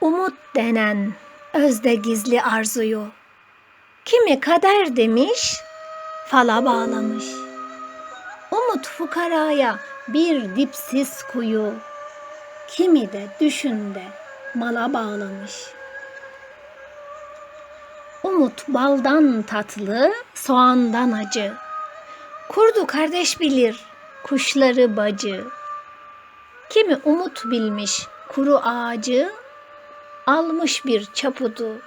Umut denen özde gizli arzuyu kimi kader demiş, fala bağlamış. Umut fukaraya bir dipsiz kuyu, kimi de düşünde mala bağlamış. Umut baldan tatlı, soğandan acı. Kurdu kardeş bilir, kuşları bacı. Kimi umut bilmiş kuru ağacı, almış bir çapudu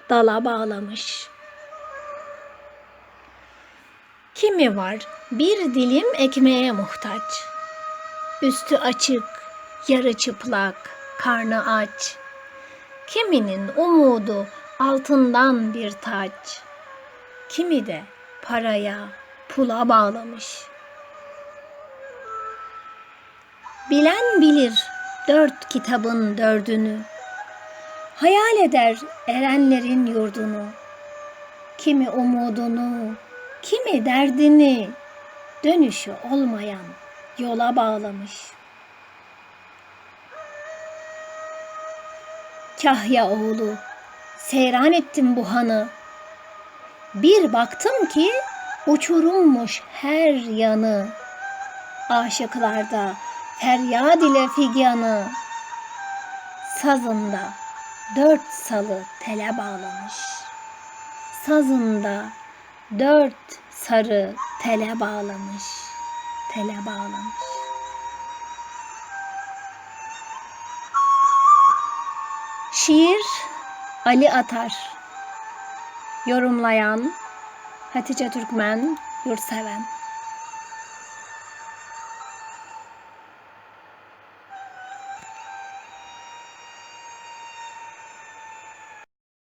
dala bağlamış. Kimi var bir dilim ekmeğe muhtaç, üstü açık, yarı çıplak, karnı aç. Kiminin umudu altından bir taç, kimi de paraya, pula bağlamış. Bilen bilir 4 kitabın 4'ünü, hayal eder erenlerin yurdunu. Kimi umudunu, kimi derdini, dönüşü olmayan yola bağlamış. Kahya oğlu, seyran ettim bu hanı. Bir baktım ki uçurummuş her yanı. Aşıklarda feryad ile figanı, sazında 4 salı tele bağlamış. Sazında 4 sarı tele bağlamış. Tele bağlamış. Şiir Ali Atar. Yorumlayan Hatice Türkmen Yurtseven.